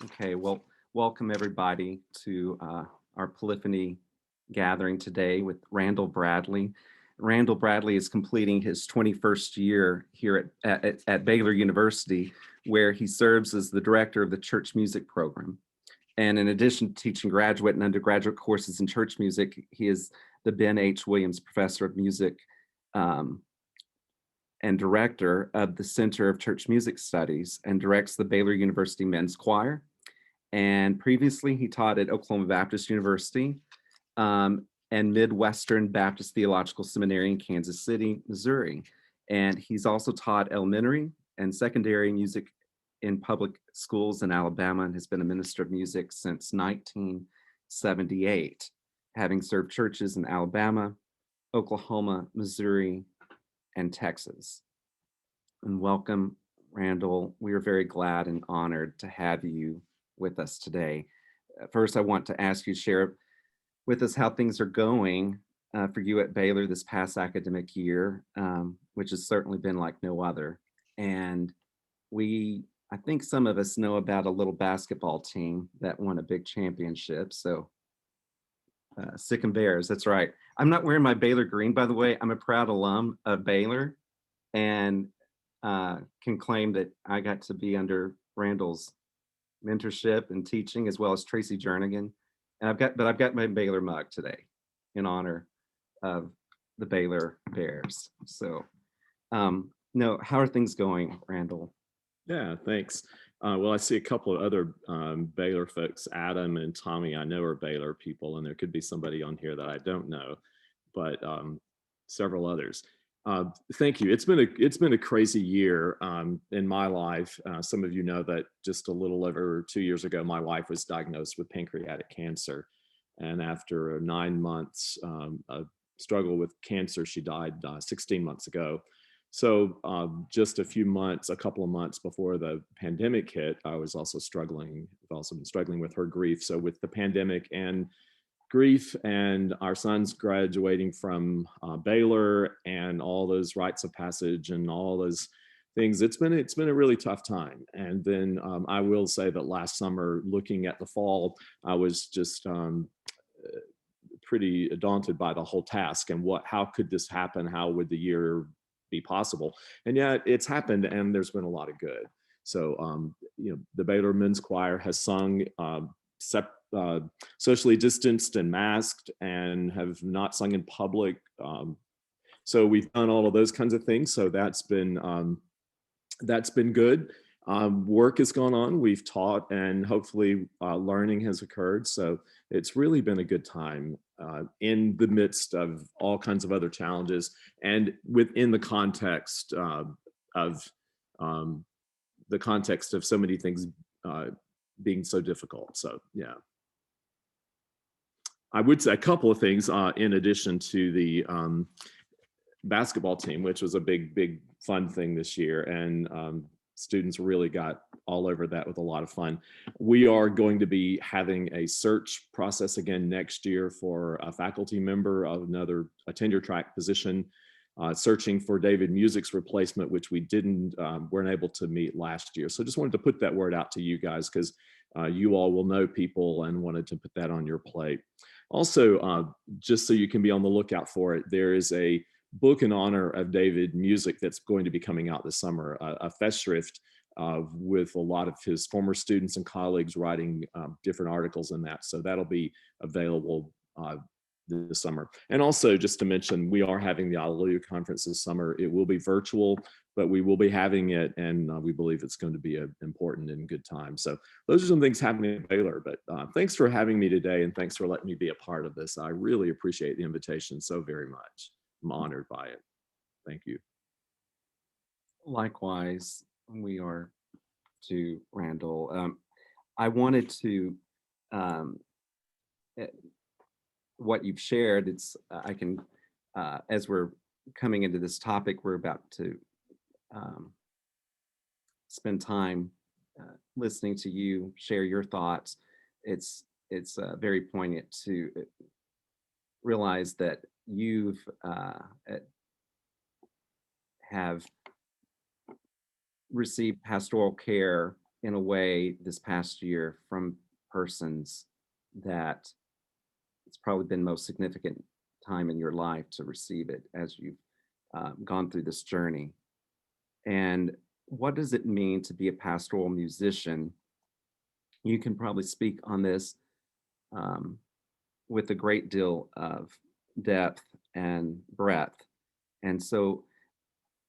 Okay, well, welcome everybody to our Polyphony gathering today with Randall Bradley. Randall Bradley is completing his 21st year here at Baylor University, where he serves as the director of the church music program. And in addition to teaching graduate and undergraduate courses in church music, he is the Ben H. Williams Professor of Music um, and director of the Center of Church Music Studies and directs the Baylor University Men's Choir. And previously, he taught at Oklahoma Baptist University and Midwestern Baptist Theological Seminary in Kansas City, Missouri. And he's also taught elementary and secondary music in public schools in Alabama and has been a minister of music since 1978, having served churches in Alabama, Oklahoma, Missouri, and Texas. And welcome, Randall. We are very glad and honored to have you with us today. First, I want to ask you to share with us how things are going for you at Baylor this past academic year, which has certainly been like no other. And I think some of us know about a little basketball team that won a big championship. So Sick and Bears, that's right. I'm not wearing my Baylor green, by the way. I'm a proud alum of Baylor and can claim that I got to be under Randall's mentorship and teaching, as well as Tracy Jernigan. And I've got my Baylor mug today in honor of the Baylor Bears. So, no, how are things going, Randall? Yeah, thanks. Well, I see a couple of other Baylor folks, Adam and Tommy, I know are Baylor people, and there could be somebody on here that I don't know, but several others. Thank you. It's been a crazy year in my life. Some of you know that just a little over 2 years ago, my wife was diagnosed with pancreatic cancer, and after 9 months of struggle with cancer, she died 16 months ago. So just a couple of months before the pandemic hit, I was also struggling. I've also been struggling with her grief. So with the pandemic and grief and our sons graduating from Baylor and all those rites of passage and all those things, it's been a really tough time. And then I will say that last summer, looking at the fall, I was just pretty daunted by the whole task and how could this happen? How would the year be possible? And yet it's happened, and there's been a lot of good. So the Baylor Men's Choir has sung socially distanced and masked, and have not sung in public. So we've done all of those kinds of things. So that's been good. Work has gone on. We've taught, and hopefully learning has occurred. So it's really been a good time in the midst of all kinds of other challenges, and within the context of so many things being so difficult. So yeah. I would say a couple of things in addition to the basketball team, which was a big fun thing this year, and students really got all over that with a lot of fun. We are going to be having a search process again next year for a faculty member of a tenure track position, searching for David Music's replacement, which we weren't able to meet last year. So just wanted to put that word out to you guys, because you all will know people, and wanted to put that on your plate. Also, just so you can be on the lookout for it, there is a book in honor of David Music that's going to be coming out this summer, a festschrift with a lot of his former students and colleagues writing different articles in that. So that'll be available this summer. And also, just to mention, we are having the Alleluia Conference this summer. It will be virtual, but we will be having it, and we believe it's going to be an important and good time. So those are some things happening at Baylor. But thanks for having me today, and thanks for letting me be a part of this. I really appreciate the invitation so very much. I'm honored by it. Thank you. Likewise, we are to Randall. I wanted to, what you've shared, as we're coming into this topic, we're about to spend time listening to you share your thoughts. It's very poignant to realize that you've have received pastoral care in a way this past year from persons that it's probably been most significant time in your life to receive it as you've gone through this journey. And what does it mean to be a pastoral musician? You can probably speak on this um, with a great deal of depth and breadth. And so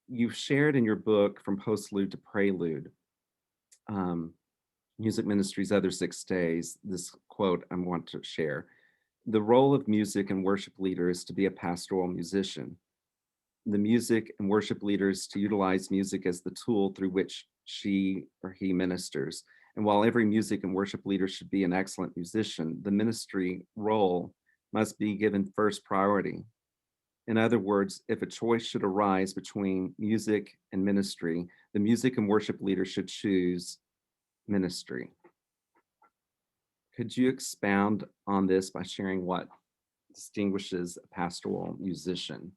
you've shared in your book, From Postlude to Prelude, um, Music Ministry's Other 6 Days, this quote I want to share. The role of music and worship leader is to be a pastoral musician. The music and worship leaders to utilize music as the tool through which she or he ministers. And while every music and worship leader should be an excellent musician, the ministry role must be given first priority. In other words, if a choice should arise between music and ministry, the music and worship leader should choose ministry. Could you expound on this by sharing what distinguishes a pastoral musician?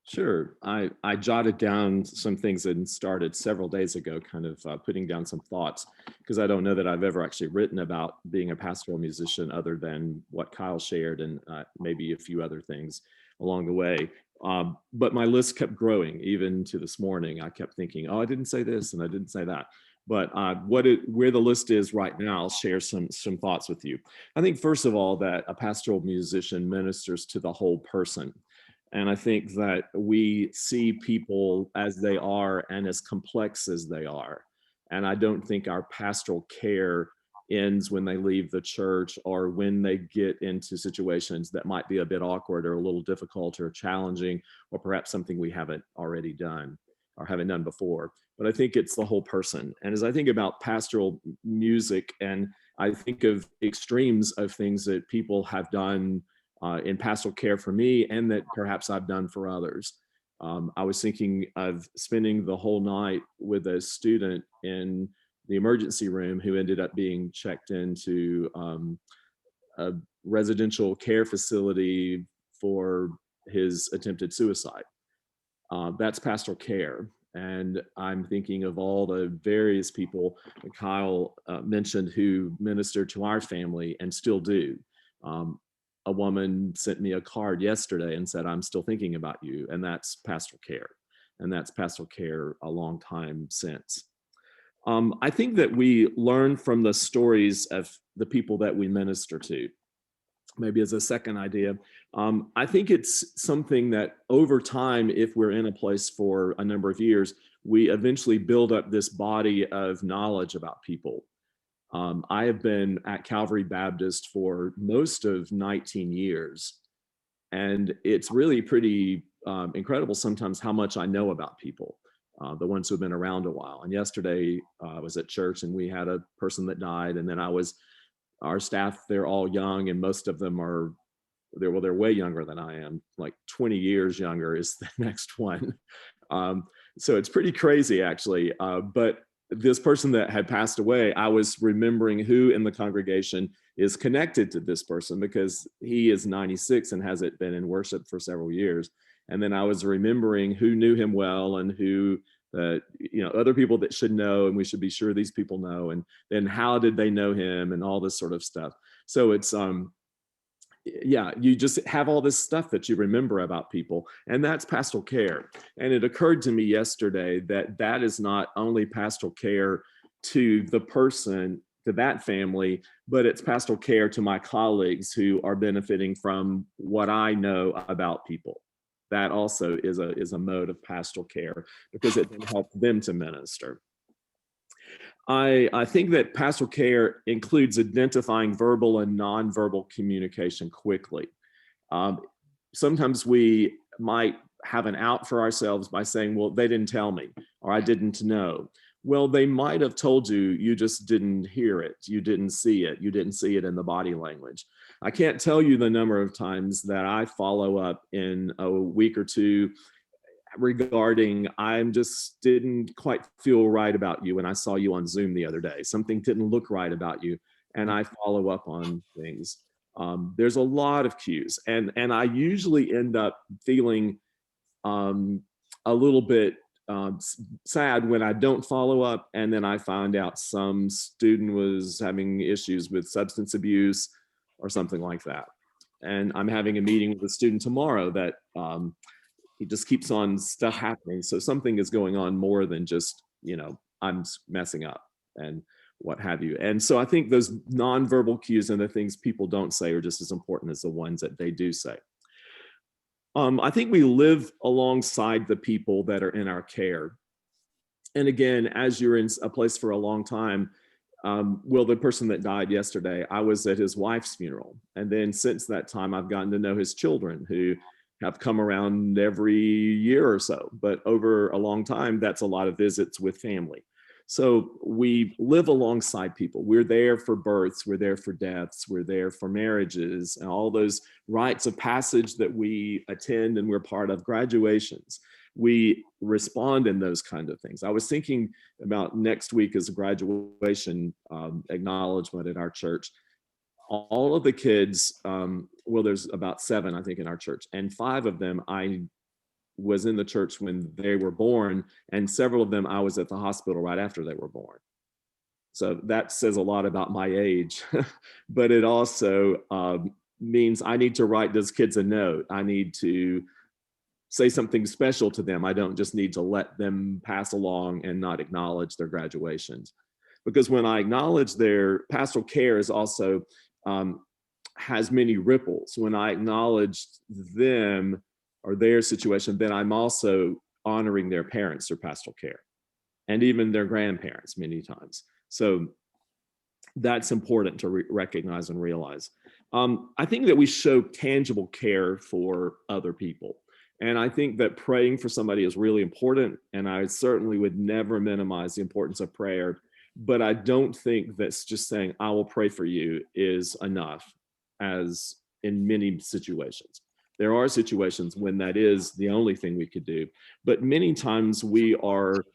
Sure. I jotted down some things and started several days ago, kind of putting down some thoughts, because I don't know that I've ever actually written about being a pastoral musician other than what Kyle shared and maybe a few other things along the way. But my list kept growing even to this morning. I kept thinking, oh, I didn't say this and I didn't say that. But where the list is right now, I'll share some thoughts with you. I think, first of all, that a pastoral musician ministers to the whole person. And I think that we see people as they are and as complex as they are. And I don't think our pastoral care ends when they leave the church or when they get into situations that might be a bit awkward or a little difficult or challenging, or perhaps something we haven't already done or haven't done before. But I think it's the whole person. And as I think about pastoral music, and I think of extremes of things that people have done in pastoral care for me and that perhaps I've done for others. I was thinking of spending the whole night with a student in the emergency room who ended up being checked into a residential care facility for his attempted suicide. That's pastoral care. And I'm thinking of all the various people that Kyle mentioned who ministered to our family and still do. A woman sent me a card yesterday and said, I'm still thinking about you. And that's pastoral care. And that's pastoral care a long time since. I think that we learn from the stories of the people that we minister to. Maybe as a second idea, I think it's something that over time, if we're in a place for a number of years, we eventually build up this body of knowledge about people. I have been at Calvary Baptist for most of 19 years, and it's really pretty incredible sometimes how much I know about people, the ones who have been around a while. And yesterday I was at church and we had a person that died, and then our staff, they're all young, and most of them they're way younger than I am, like 20 years younger is the next one. So it's pretty crazy actually. But this person that had passed away, I was remembering who in the congregation is connected to this person because he is 96 and hasn't been in worship for several years. And then I was remembering who knew him well and who other people that should know, and we should be sure these people know, and then how did they know him and all this sort of stuff. So it's you just have all this stuff that you remember about people, and that's pastoral care. And it occurred to me yesterday that is not only pastoral care to the person, to that family, but it's pastoral care to my colleagues who are benefiting from what I know about people. That also is a mode of pastoral care because it then helps them to minister. I think that pastoral care includes identifying verbal and nonverbal communication quickly. Sometimes we might have an out for ourselves by saying, well, they didn't tell me, or I didn't know. Well, they might have told you, you just didn't hear it. You didn't see it. You didn't see it in the body language. I can't tell you the number of times that I follow up in a week or two regarding, I just didn't quite feel right about you when I saw you on Zoom the other day. Something didn't look right about you. And I follow up on things. There's a lot of cues. And I usually end up feeling a little bit sad when I don't follow up, and then I find out some student was having issues with substance abuse or something like that. And I'm having a meeting with a student tomorrow that he just keeps on stuff happening. So something is going on more than just, I'm messing up and what have you. And so I think those nonverbal cues and the things people don't say are just as important as the ones that they do say. I think we live alongside the people that are in our care. And again, as you're in a place for a long time, the person that died yesterday, I was at his wife's funeral. And then since that time, I've gotten to know his children, who have come around every year or so. But over a long time, that's a lot of visits with family. So we live alongside people. We're there for births, we're there for deaths, we're there for marriages, and all those rites of passage that we attend and we're part of, graduations. We respond in those kind of things. I was thinking about next week as a graduation acknowledgement at our church. All of the kids, there's about 7, I think, in our church, and 5 of them I was in the church when they were born, and several of them I was at the hospital right after they were born. So that says a lot about my age, but it also means I need to write those kids a note. I need to say something special to them. I don't just need to let them pass along and not acknowledge their graduations. Because when I acknowledge their pastoral care is also has many ripples. When I acknowledge them or their situation, then I'm also honoring their parents, their pastoral care, and even their grandparents many times. So that's important to recognize and realize. I think that we show tangible care for other people. And I think that praying for somebody is really important. And I certainly would never minimize the importance of prayer. But I don't think that's just saying, I will pray for you is enough, as in many situations. There are situations when that is the only thing we could do. But many times we are,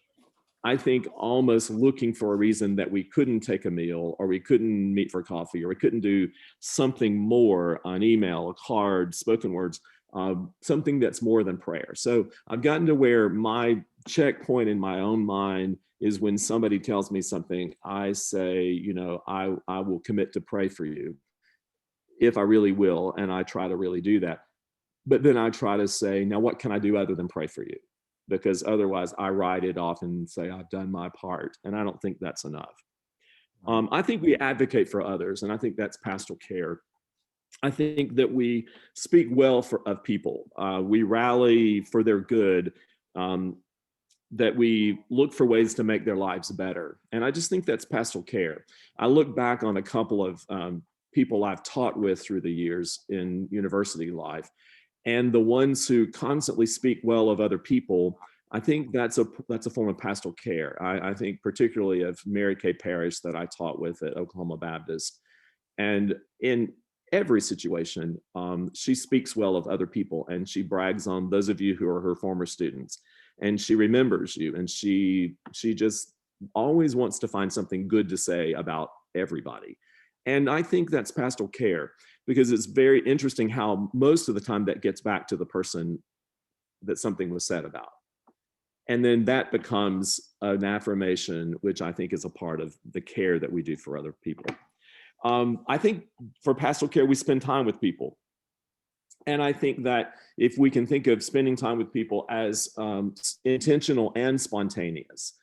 I think, almost looking for a reason that we couldn't take a meal, or we couldn't meet for coffee, or we couldn't do something more, an email, a card, spoken words, something that's more than prayer. So I've gotten to where my checkpoint in my own mind is when somebody tells me something, I say, I will commit to pray for you if I really will. And I try to really do that. But then I try to say, now what can I do other than pray for you? Because otherwise I write it off and say, I've done my part. And I don't think that's enough. I think we advocate for others, and I think that's pastoral care. I think that we speak well of people. We rally for their good, that we look for ways to make their lives better. And I just think that's pastoral care. I look back on a couple of people I've taught with through the years in university life, and the ones who constantly speak well of other people, I think that's a form of pastoral care. I think particularly of Mary Kay Parrish that I taught with at Oklahoma Baptist. And in every situation, she speaks well of other people, and she brags on those of you who are her former students, and she remembers you, and she just always wants to find something good to say about everybody. And I think that's pastoral care, because it's very interesting how most of the time that gets back to the person that something was said about. And then that becomes an affirmation, which I think is a part of the care that we do for other people. I think for pastoral care, we spend time with people. And I think that if we can think of spending time with people as intentional and spontaneous,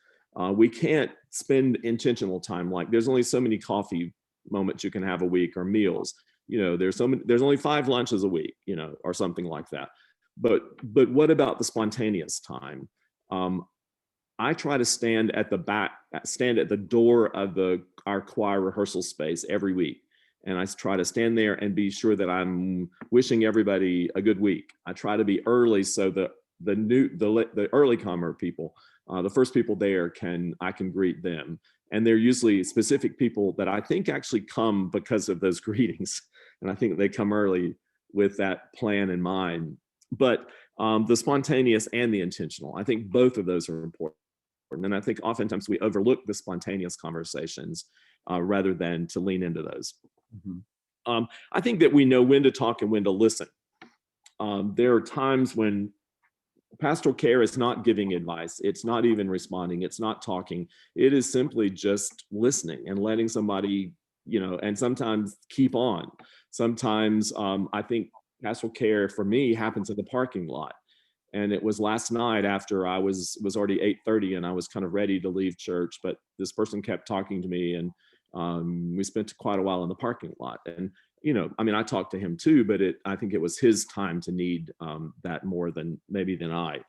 we can't spend intentional time. Like, there's only so many coffee moments you can have a week, or meals. There's only 5 lunches a week, or something like that. But what about the spontaneous time? I try to stand at the door of our choir rehearsal space every week. And I try to stand there and be sure that I'm wishing everybody a good week. I try to be early so that the early comer people, the first people there, I can greet them. And they're usually specific people that I think actually come because of those greetings. And I think they come early with that plan in mind. But the spontaneous and the intentional, I think both of those are important. And I think oftentimes we overlook the spontaneous conversations rather than to lean into those. Mm-hmm. I think that we know when to talk and when to listen. There are times when pastoral care is not giving advice. It's not even responding. It's not talking. It is simply just listening and letting somebody, and sometimes keep on. Sometimes I think pastoral care for me happens in the parking lot. And it was last night after I was already 8:30 and I was kind of ready to leave church, but this person kept talking to me, and we spent quite a while in the parking lot. And I talked to him too, but I think it was his time to need that more than I.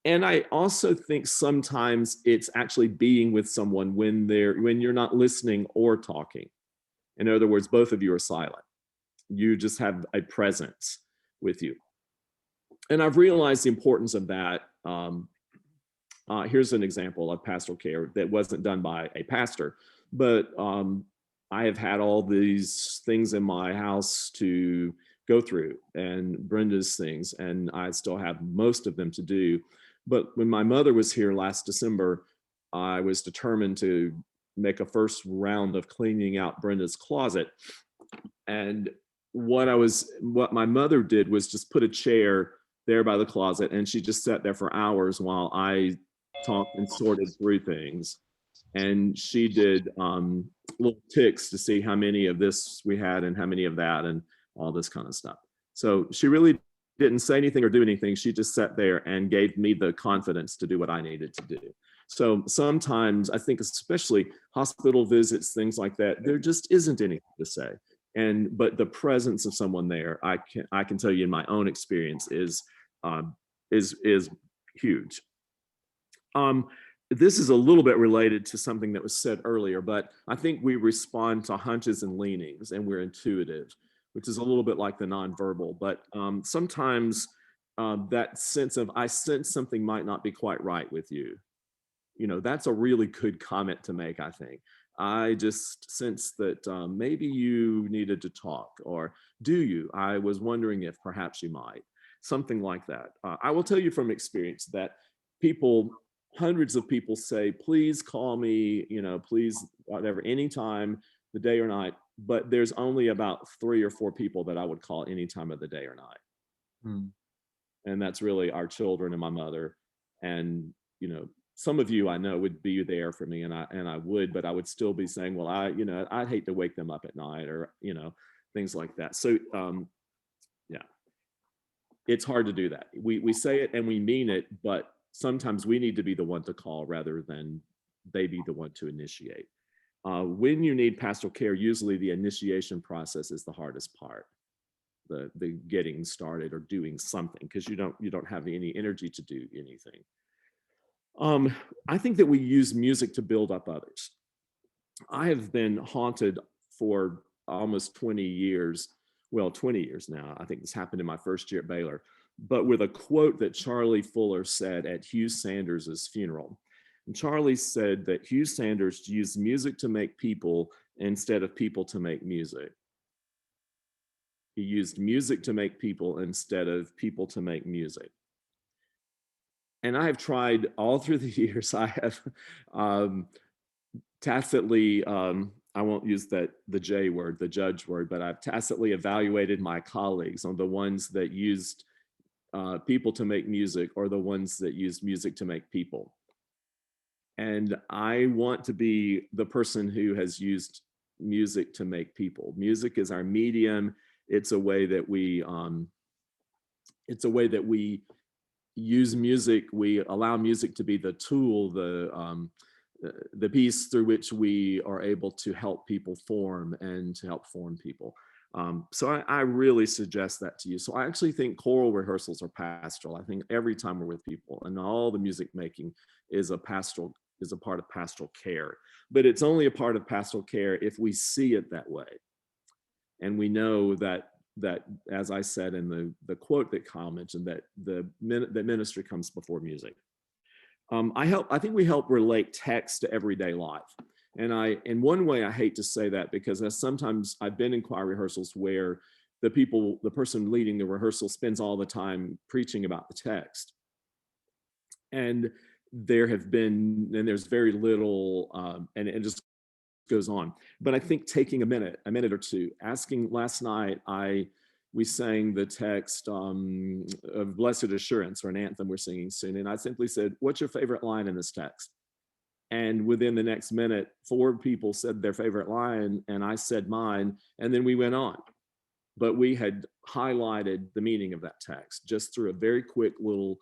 And I also think sometimes it's actually being with someone when you're not listening or talking. In other words, both of you are silent. You just have a presence with you. And I've realized the importance of that. Here's an example of pastoral care that wasn't done by a pastor, but I have had all these things in my house to go through, and Brenda's things, and I still have most of them to do. But when my mother was here last December, I was determined to make a first round of cleaning out Brenda's closet. And what my mother did was just put a chair there by the closet, and she just sat there for hours while I talked and sorted through things. And she did little ticks to see how many of this we had and how many of that and all this kind of stuff. So she really didn't say anything or do anything. She just sat there and gave me the confidence to do what I needed to do. So sometimes I think, especially hospital visits, things like that, there just isn't anything to say. But the presence of someone there, I can tell you in my own experience, is huge. This is a little bit related to something that was said earlier, but I think we respond to hunches and leanings, and we're intuitive, which is a little bit like the nonverbal. But sometimes that sense of, I sense something might not be quite right with you, that's a really good comment to make, I think. I just sense that maybe you needed to talk, or do you? I was wondering if perhaps you might. Something like that. I will tell you from experience that hundreds of people say, please call me, please, whatever, anytime, the day or night. But there's only about 3 or 4 people that I would call any time of the day or night. Hmm. And that's really our children and my mother. And, some of you I know would be there for me, and I would, but I would still be saying, well, I'd hate to wake them up at night, or, things like that. So, yeah, it's hard to do that. We say it and we mean it, but sometimes we need to be the one to call rather than they be the one to initiate. When you need pastoral care, usually the initiation process is the hardest part, the getting started or doing something, because you don't have any energy to do anything. I think that we use music to build up others. I have been haunted for almost 20 years. Well, 20 years now. I think this happened in my first year at Baylor, but with a quote that Charlie Fuller said at Hugh Sanders's funeral. And Charlie said that Hugh Sanders used music to make people instead of people to make music. He used music to make people instead of people to make music. And I have tried all through the years. I have tacitly, I won't use the J word, the judge word, but I've tacitly evaluated my colleagues on the ones that used people to make music or the ones that used music to make people. And I want to be the person who has used music to make people. Music is our medium. It's a way that we use music. We allow music to be the tool, the piece through which we are able to help people form and to help form people. So I really suggest that to you. So I actually think choral rehearsals are pastoral. I think every time we're with people, and all the music making is a part of pastoral care. But it's only a part of pastoral care if we see it that way. And we know that as I said in the quote that Kyle mentioned, that the ministry comes before music. I think we help relate text to everyday life. And in one way, I hate to say that, because sometimes I've been in choir rehearsals where the person leading the rehearsal spends all the time preaching about the text. And there's very little, and it just goes on. But I think taking a minute or two, asking. Last night, I we sang the text of Blessed Assurance, or an anthem we're singing soon. And I simply said, what's your favorite line in this text? And within the next minute, 4 people said their favorite line, and I said mine, and then we went on. But we had highlighted the meaning of that text just through a very quick little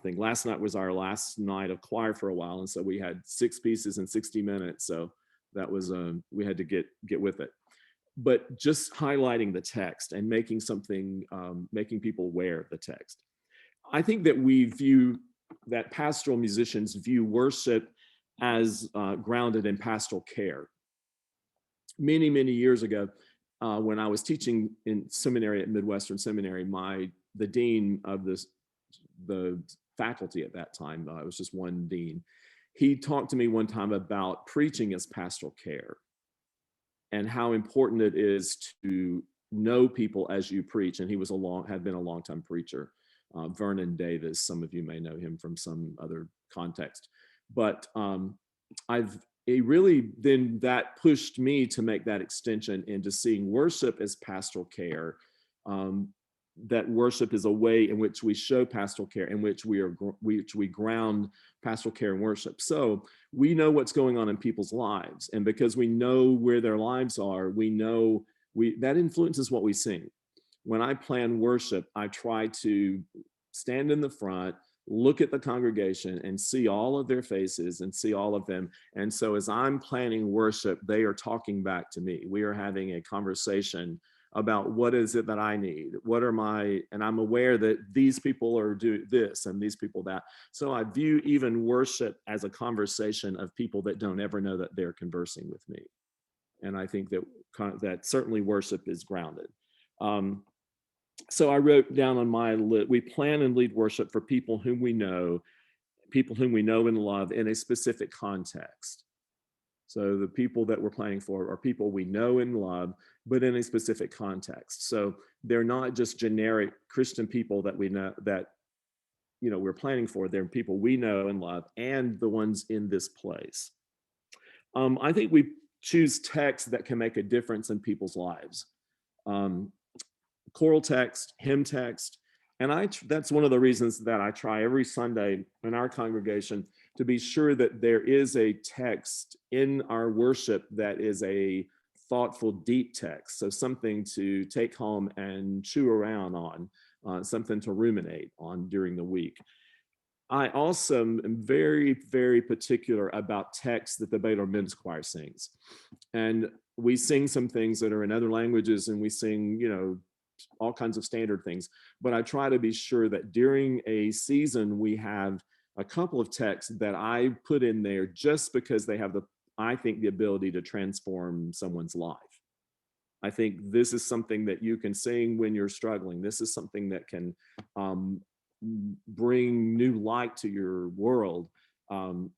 thing. Last night was our last night of choir for a while, and so we had 6 pieces in 60 minutes. So that was we had to get with it. But just highlighting the text and making something, making people aware of the text. I think that pastoral musicians view worship as grounded in pastoral care. Many, many years ago, when I was teaching in seminary at Midwestern Seminary, the dean of the faculty at that time, it was just one dean, he talked to me one time about preaching as pastoral care and how important it is to know people as you preach. And he had been a long-time preacher, Vernon Davis. Some of you may know him from some other context. But that pushed me to make that extension into seeing worship as pastoral care. That worship is a way in which we show pastoral care, in which we ground pastoral care and worship. So we know what's going on in people's lives, and because we know where their lives are, that influences what we sing. When I plan worship, I try to stand in the front, look at the congregation, and see all of their faces and see all of them. And so as I'm planning worship, they are talking back to me. We are having a conversation about what is it that I need? And I'm aware that these people are doing this and these people that. So I view even worship as a conversation of people that don't ever know that they're conversing with me. And I think that certainly worship is grounded. So I wrote down on my list, we plan and lead worship for people whom we know and love in a specific context. So the people that we're planning for are people we know and love, but in a specific context. So they're not just generic Christian people that we know that, we're planning for. They're people we know and love, and the ones in this place. I think we choose texts that can make a difference in people's lives. Choral text, hymn text, and that's one of the reasons that I try every Sunday in our congregation to be sure that there is a text in our worship that is a thoughtful, deep text. So something to take home and chew around on, something to ruminate on during the week. I also am very, very particular about texts that the Baylor Men's Choir sings. And we sing some things that are in other languages, and we sing, all kinds of standard things. But I try to be sure that during a season, we have a couple of texts that I put in there just because they have the ability to transform someone's life. I think this is something that you can sing when you're struggling. This is something that can bring new light to your world. And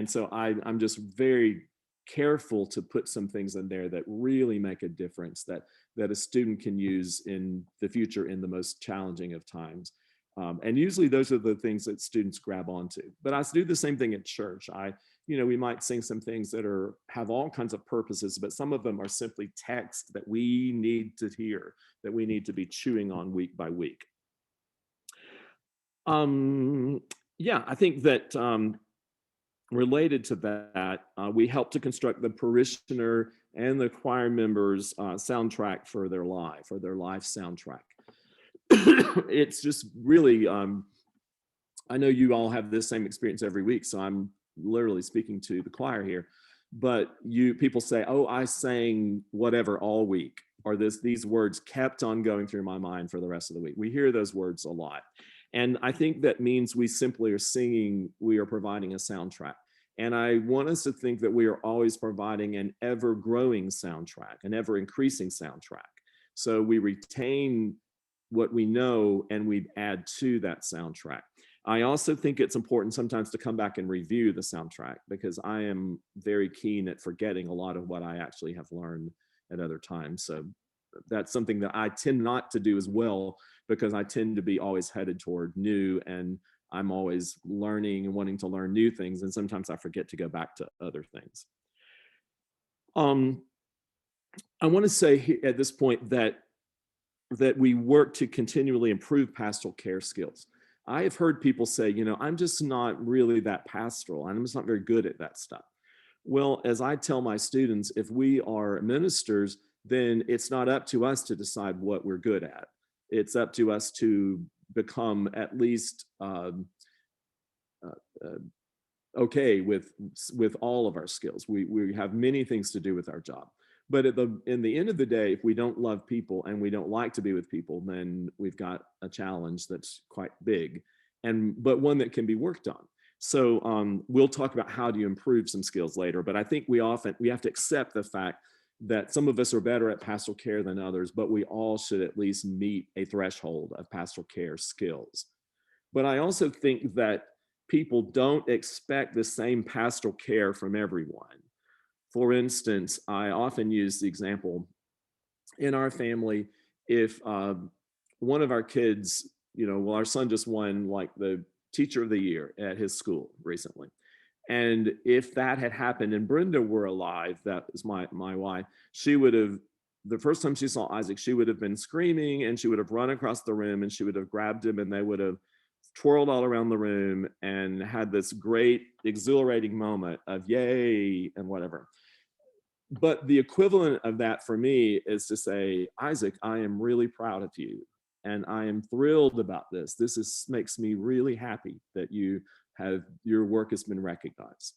so I'm just very careful to put some things in there that really make a difference, that a student can use in the future in the most challenging of times. And usually those are the things that students grab onto. But I do the same thing at church. We might sing some things that have all kinds of purposes, but some of them are simply text that we need to hear, that we need to be chewing on week by week. I think that related to that, we help to construct the parishioner and the choir members' soundtrack for their life soundtrack. It's just really, I know you all have this same experience every week, so I'm literally speaking to the choir here, but people say, oh, I sang whatever all week, or these words kept on going through my mind for the rest of the week. We hear those words a lot. And I think that means we simply are singing, we are providing a soundtrack. And I want us to think that we are always providing an ever-growing soundtrack, an ever-increasing soundtrack. So we retain what we know and we add to that soundtrack. I also think it's important sometimes to come back and review the soundtrack, because I am very keen at forgetting a lot of what I actually have learned at other times. So that's something that I tend not to do as well, because I tend to be always headed toward new, and I'm always learning and wanting to learn new things. And sometimes I forget to go back to other things. I want to say at this point that that we work to continually improve pastoral care skills. I have heard people say, I'm just not really that pastoral. I'm just not very good at that stuff. Well, as I tell my students, if we are ministers, then it's not up to us to decide what we're good at. It's up to us to become at least okay with all of our skills. We have many things to do with our job. But in the end of the day, if we don't love people and we don't like to be with people, then we've got a challenge that's quite big, but one that can be worked on. So we'll talk about how do you improve some skills later. But I think we have to accept the fact that some of us are better at pastoral care than others, but we all should at least meet a threshold of pastoral care skills. But I also think that people don't expect the same pastoral care from everyone. For instance, I often use the example in our family, if one of our kids, our son just won like the teacher of the year at his school recently. And if that had happened and Brenda were alive, that is my wife, she would have, the first time she saw Isaac, she would have been screaming and she would have run across the room and she would have grabbed him and they would have twirled all around the room and had this great exhilarating moment of yay and whatever. But the equivalent of that for me is to say, Isaac, I am really proud of you. And I am thrilled about this. This makes me really happy that your work has been recognized.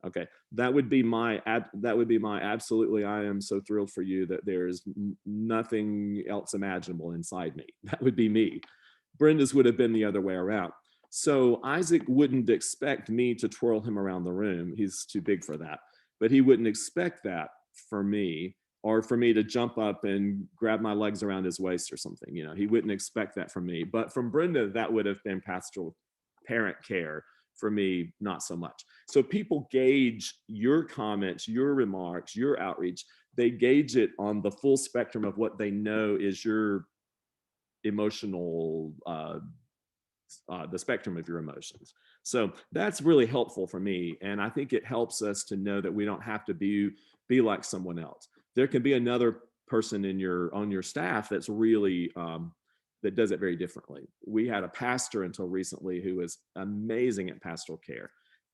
Okay, that would be my absolutely, I am so thrilled for you that there's nothing else imaginable inside me. That would be me. Brenda's would have been the other way around. So Isaac wouldn't expect me to twirl him around the room. He's too big for that. But he wouldn't expect that for me, or for me to jump up and grab my legs around his waist or something. He wouldn't expect that from me. But from Brenda, that would have been pastoral parent care. For me, not so much. So people gauge your comments, your remarks, your outreach. They gauge it on the full spectrum of what they know is your emotional, the spectrum of your emotions. So that's really helpful for me. And I think it helps us to know that we don't have to be like someone else. There can be another person on your staff that's really, that does it very differently. We had a pastor until recently who was amazing at pastoral care.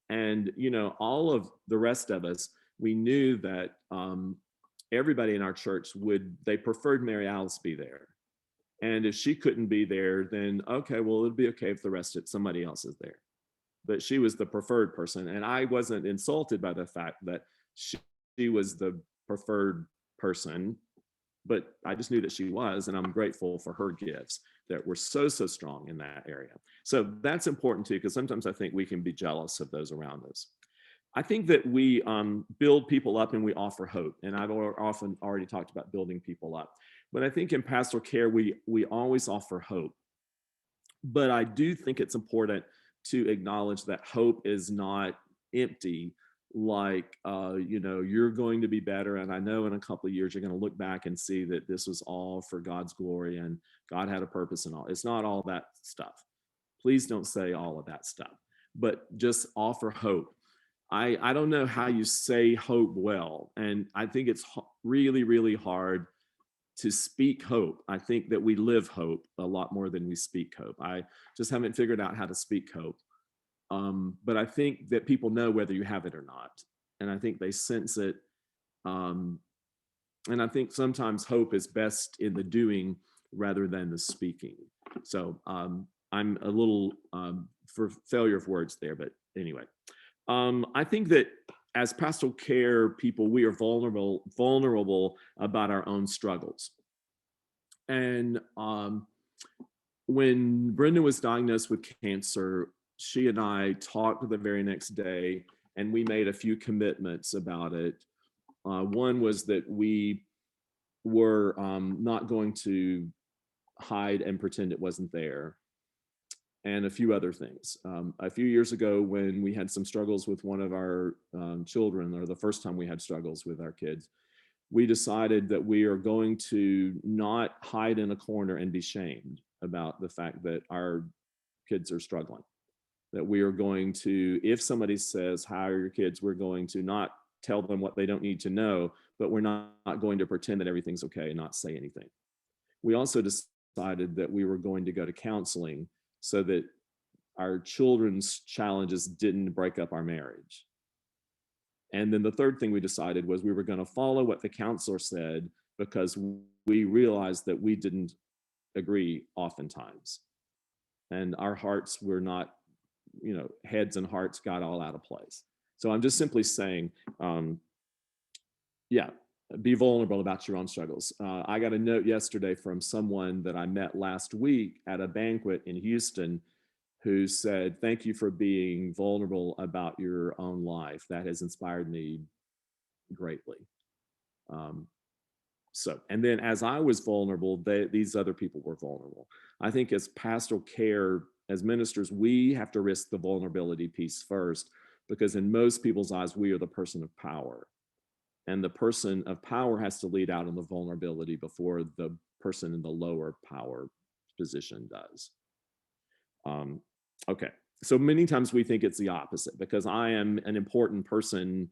And, all of the rest of us, we knew that everybody in our church they preferred Mary Alice be there. And if she couldn't be there, then okay, well, it'd be okay if somebody else is there. But she was the preferred person. And I wasn't insulted by the fact that she was the preferred person, but I just knew that she was, and I'm grateful for her gifts that were so strong in that area. So that's important too, because sometimes I think we can be jealous of those around us. I think that we build people up and we offer hope. And I've often already talked about building people up. But I think in pastoral care, we always offer hope. But I do think it's important to acknowledge that hope is not empty, like, you're going to be better. And I know in a couple of years, you're going to look back and see that this was all for God's glory and God had a purpose and all. It's not all that stuff. Please don't say all of that stuff, but just offer hope. I don't know how you say hope well. And I think it's really, really hard to speak hope. I think that we live hope a lot more than we speak hope. I just haven't figured out how to speak hope. But I think that people know whether you have it or not. And I think they sense it. And I think sometimes hope is best in the doing rather than the speaking. So I'm a little for failure of words there, but anyway. I think that as pastoral care people, we are vulnerable about our own struggles. And when Brenda was diagnosed with cancer, she and I talked the very next day, and we made a few commitments about it. One was that we were not going to hide and pretend it wasn't there, and a few other things. A few years ago, when we had some struggles with one of our children, or the first time we had struggles with our kids, we decided that we are going to not hide in a corner and be shamed about the fact that our kids are struggling. That we are going to, if somebody says, how are your kids, we're going to not tell them what they don't need to know, but we're not going to pretend that everything's okay and not say anything. we also decided that we were going to go to counseling so that our children's challenges didn't break up our marriage. And then the third thing we decided was we were going to follow what the counselor said, because we realized that we didn't agree oftentimes. And our hearts were not, heads and hearts got all out of place. So I'm just simply saying, be vulnerable about your own struggles. I got a note yesterday from someone that I met last week at a banquet in Houston who said, "Thank you for being vulnerable about your own life. That has inspired me greatly." And then as I was vulnerable, these other people were vulnerable. I think as pastoral care, as ministers, we have to risk the vulnerability piece first, because in most people's eyes, we are the person of power. And the person of power has to lead out on the vulnerability before the person in the lower power position does. Okay, so many times we think it's the opposite, because I am an important person,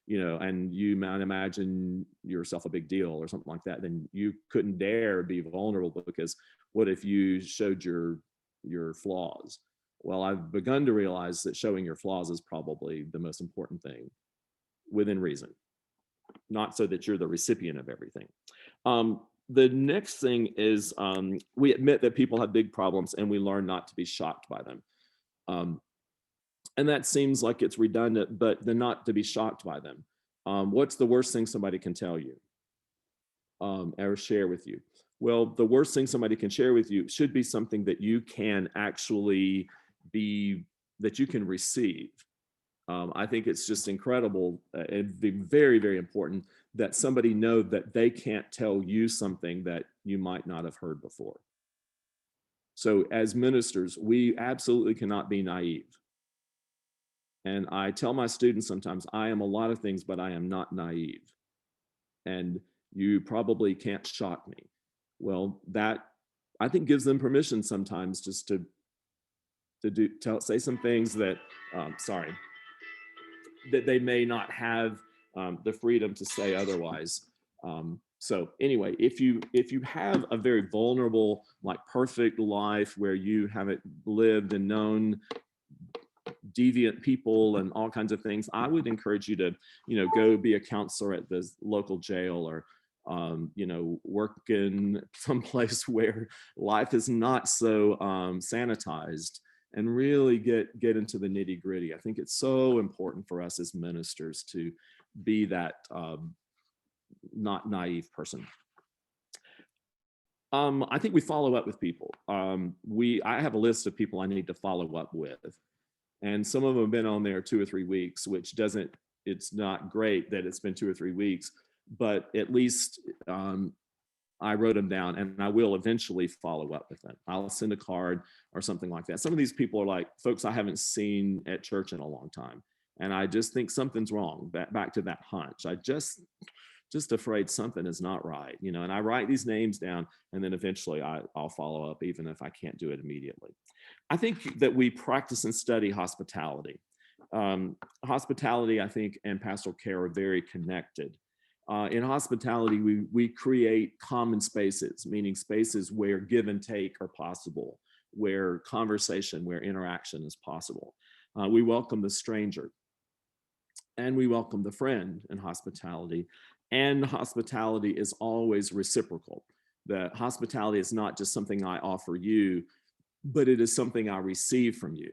and you might imagine yourself a big deal or something like that, then you couldn't dare be vulnerable, because what if you showed your flaws? Well, I've begun to realize that showing your flaws is probably the most important thing, within reason, not so that you're the recipient of everything. The next thing is we admit that people have big problems, and we learn not to be shocked by them. And that seems like it's redundant, but then not to be shocked by them. What's the worst thing somebody can tell you or share with you? Well, the worst thing somebody can share with you should be something that you can actually that you can receive. I think it's just incredible. It'd be very, very important that somebody know that they can't tell you something that you might not have heard before. So as ministers, we absolutely cannot be naive. And I tell my students sometimes, I am a lot of things, but I am not naive. And you probably can't shock me. Well, that I think gives them permission sometimes just to say some things that, that they may not have the freedom to say otherwise. So anyway, if you have a very vulnerable, like perfect life where you haven't lived and known deviant people and all kinds of things, I would encourage you to, go be a counselor at the local jail, or work in some place where life is not so sanitized, and really get into the nitty gritty. I think it's so important for us as ministers to be that not naive person. I think we follow up with people. I have a list of people I need to follow up with. And some of them have been on there 2 or 3 weeks, which it's not great that it's been 2 or 3 weeks, but at least I wrote them down, and I will eventually follow up with them. I'll send a card or something like that. Some of these people are like folks I haven't seen at church in a long time. And I just think something's wrong. Back to that hunch. I just afraid something is not right, and I write these names down, and then eventually I'll follow up, even if I can't do it immediately. I think that we practice and study hospitality. Hospitality, I think, and pastoral care are very connected. In hospitality, we create common spaces, meaning spaces where give and take are possible, where conversation, where interaction is possible. We welcome the stranger, and we welcome the friend in hospitality. And hospitality is always reciprocal. The hospitality is not just something I offer you, but it is something I receive from you.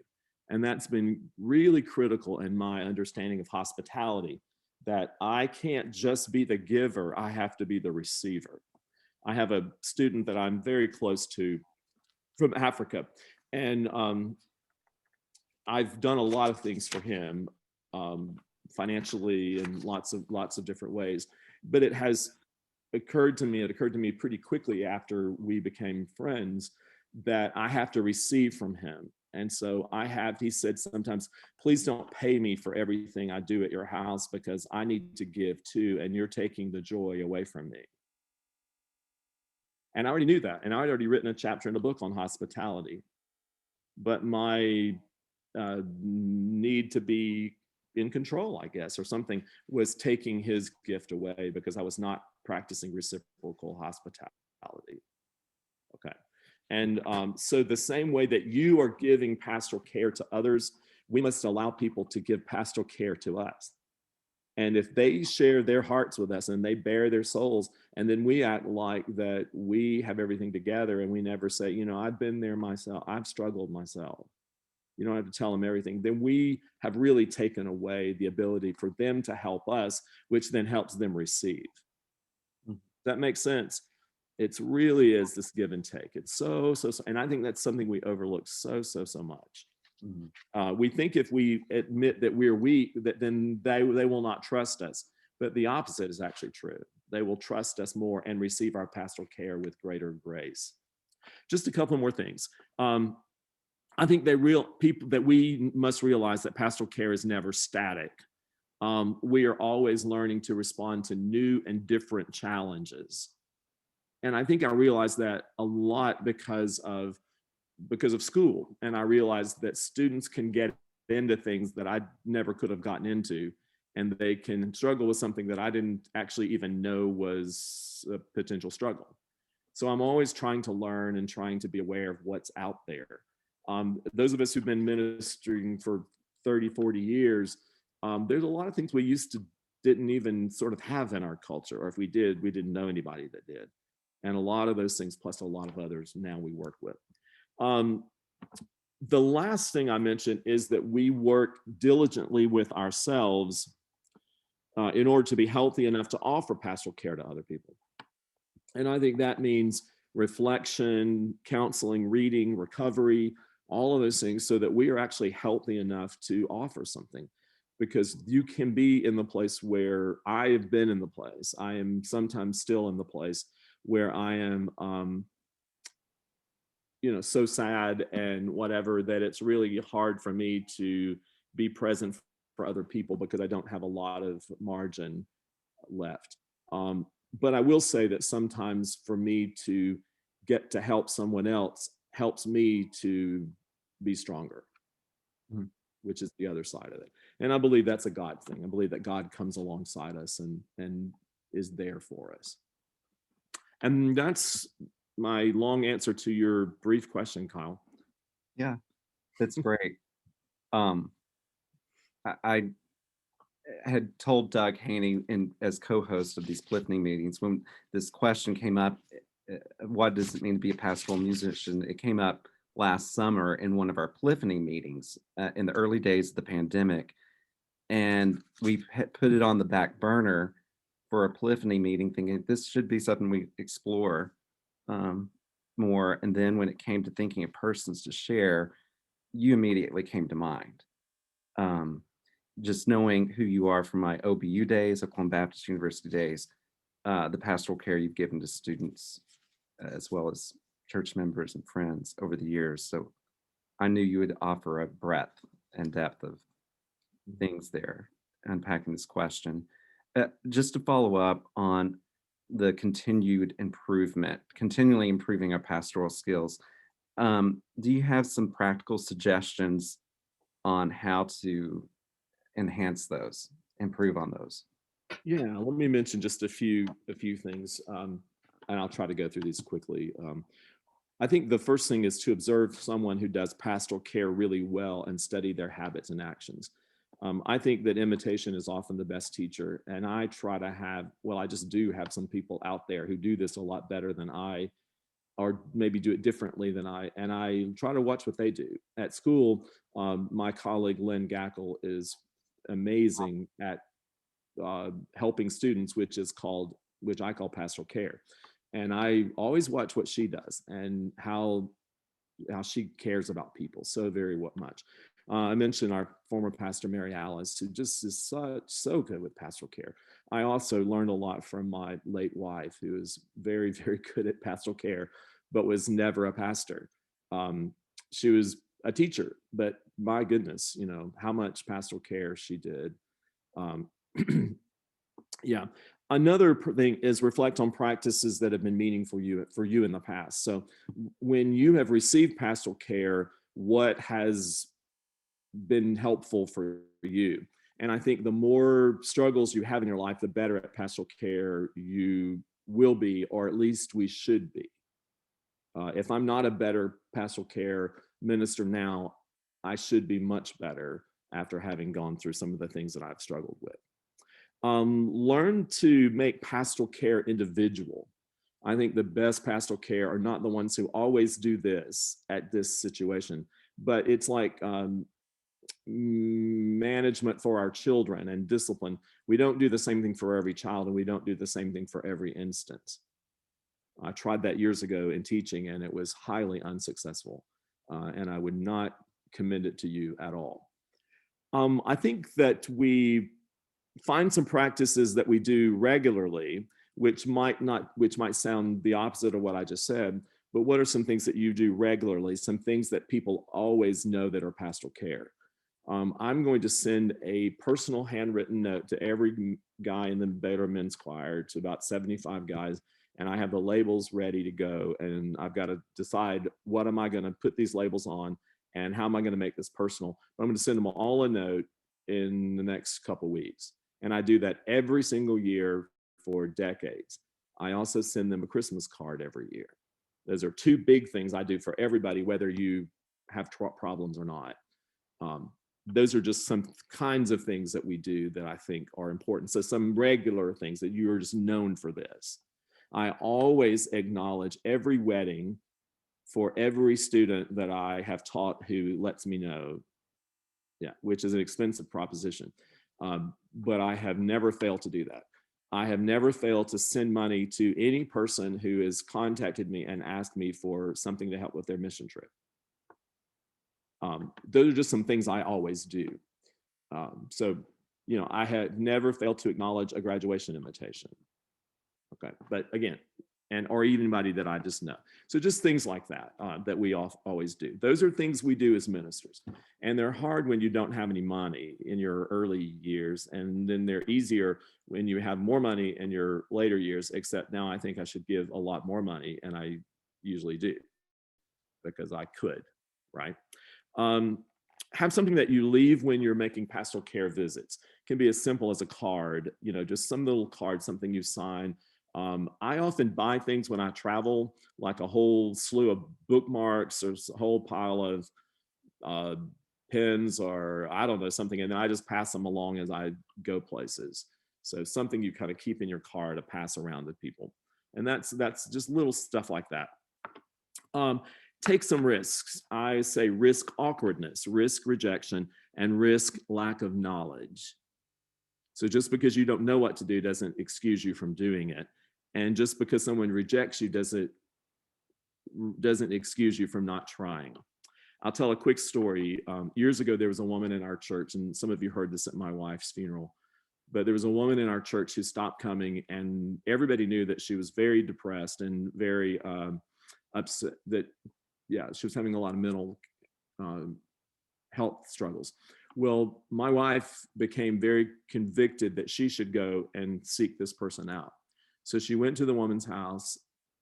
And that's been really critical in my understanding of hospitality, that I can't just be the giver, I have to be the receiver. I have a student that I'm very close to from Africa, and I've done a lot of things for him financially in lots of different ways. But it occurred to me pretty quickly after we became friends that I have to receive from him. And so he said sometimes, please don't pay me for everything I do at your house, because I need to give too, and you're taking the joy away from me. And I already knew that, and I'd already written a chapter in a book on hospitality. But my need to be in control, I guess, or something, was taking his gift away, because I was not practicing reciprocal hospitality. Okay. And so the same way that you are giving pastoral care to others, we must allow people to give pastoral care to us. And if they share their hearts with us and they bare their souls, and then we act like that we have everything together and we never say, you know, I've been there myself, I've struggled myself. You don't have to tell them everything. Then we have really taken away the ability for them to help us, which then helps them receive. Mm. That makes sense. It's really is this give and take. It's so, and I think that's something we overlook so much. Mhm. We think if we admit that we're weak, that then they will not trust us. But the opposite is actually true. They will trust us more and receive our pastoral care with greater grace. Just a couple more things. I think that we must realize that pastoral care is never static. We are always learning to respond to new and different challenges. And I think I realized that a lot because of school. And I realized that students can get into things that I never could have gotten into, and they can struggle with something that I didn't actually even know was a potential struggle. So I'm always trying to learn and trying to be aware of what's out there. Those of us who've been ministering for 30, 40 years, there's a lot of things we used to didn't even sort of have in our culture, or if we did, we didn't know anybody that did. And a lot of those things, plus a lot of others now we work with. The last thing I mentioned is that we work diligently with ourselves in order to be healthy enough to offer pastoral care to other people. And I think that means reflection, counseling, reading, recovery, all of those things, so that we are actually healthy enough to offer something. Because you can be in the place where I have been in the place. I am sometimes still in the place where I am so sad and whatever, that it's really hard for me to be present for other people because I don't have a lot of margin left. But I will say that sometimes for me to get to help someone else helps me to be stronger, Mhm. which is the other side of it. And I believe that's a God thing. I believe that God comes alongside us and is there for us. And that's my long answer to your brief question, Kyle. Yeah, that's great. Um, I had told Doug Haney as co-host of these Polyphony meetings, when this question came up, what does it mean to be a pastoral musician? It came up last summer in one of our Polyphony meetings in the early days of the pandemic. And we put it on the back burner for a Polyphony meeting, thinking this should be something we explore more. And then when it came to thinking of persons to share, you immediately came to mind. Just knowing who you are from my OBU days, Oklahoma Baptist University days, the pastoral care you've given to students, as well as church members and friends over the years. So I knew you would offer a breadth and depth of things there, unpacking this question. Just to follow up on the continued improvement, continually improving our pastoral skills, do you have some practical suggestions on how to enhance those, improve on those? Yeah, let me mention just a few things, and I'll try to go through these quickly. I think the first thing is to observe someone who does pastoral care really well and study their habits and actions. I think that imitation is often the best teacher, and I try to have, well, I just do have some people out there who do this a lot better than I, or maybe do it differently than I, and I try to watch what they do. At school, my colleague Lynn Gackle is amazing at helping students, which I call pastoral care. And I always watch what she does and how she cares about people so very much. I mentioned our former pastor, Mary Alice, who just is so good with pastoral care. I also learned a lot from my late wife, who is very, very good at pastoral care, but was never a pastor. She was a teacher, but my goodness, how much pastoral care she did. Um, yeah. Another thing is reflect on practices that have been meaningful for you in the past. So when you have received pastoral care, what has been helpful for you? And I think the more struggles you have in your life, the better at pastoral care you will be, or at least we should be. If I'm not a better pastoral care minister now, I should be much better after having gone through some of the things that I've struggled with. Learn to make pastoral care individual. I think the best pastoral care are not the ones who always do this at this situation, but it's like management for our children and discipline. We don't do the same thing for every child, and we don't do the same thing for every instance. I tried that years ago in teaching, and it was highly unsuccessful, and I would not commend it to you at all. I think that we find some practices that we do regularly, which might sound the opposite of what I just said, but what are some things that you do regularly, some things that people always know that are pastoral care? I'm going to send a personal handwritten note to every guy in the Baylor Men's Choir, to about 75 guys, and I have the labels ready to go, and I've got to decide what am I going to put these labels on and how am I going to make this personal. But I'm going to send them all a note in the next couple weeks, and I do that every single year for decades. I also send them a Christmas card every year. Those are two big things I do for everybody, whether you have problems or not. Those are just some kinds of things that we do that I think are important. So some regular things that you are just known for this. I always acknowledge every wedding for every student that I have taught who lets me know, which is an expensive proposition. But I have never failed to do that. I have never failed to send money to any person who has contacted me and asked me for something to help with their mission trip. Those are just some things I always do. So, I had never failed to acknowledge a graduation invitation. Okay, but again, or anybody that I just know. So just things like that, that we always do. Those are things we do as ministers. And they're hard when you don't have any money in your early years. And then they're easier when you have more money in your later years, except now I think I should give a lot more money, and I usually do because I could, right? Have something that you leave when you're making pastoral care visits. It can be as simple as a card, just some little card, something you sign. I often buy things when I travel, like a whole slew of bookmarks or a whole pile of pens, or I don't know, something, and then I just pass them along as I go places. So something you kind of keep in your car to pass around to people. And that's just little stuff like that. Take some risks. I say risk awkwardness, risk rejection, and risk lack of knowledge. So just because you don't know what to do doesn't excuse you from doing it. And just because someone rejects you doesn't excuse you from not trying. I'll tell a quick story. Years ago, there was a woman in our church, and some of you heard this at my wife's funeral, but there was a woman in our church who stopped coming, and everybody knew that she was very depressed and very upset, that she was having a lot of mental health struggles. Well, my wife became very convicted that she should go and seek this person out. So she went to the woman's house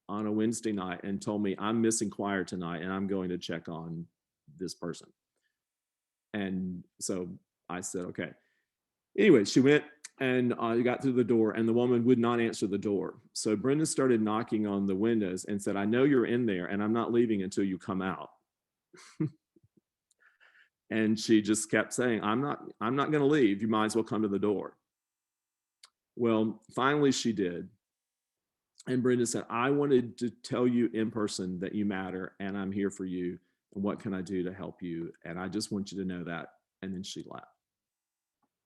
on a Wednesday night and told me, I'm missing choir tonight and I'm going to check on this person. And so I said, okay. Anyway, she went and got through the door, and the woman would not answer the door. So Brenda started knocking on the windows and said, I know you're in there and I'm not leaving until you come out. And she just kept saying, I'm not going to leave. You might as well come to the door. Well, finally she did. And Brenda said, I wanted to tell you in person that you matter and I'm here for you. And what can I do to help you? And I just want you to know that. And then she left.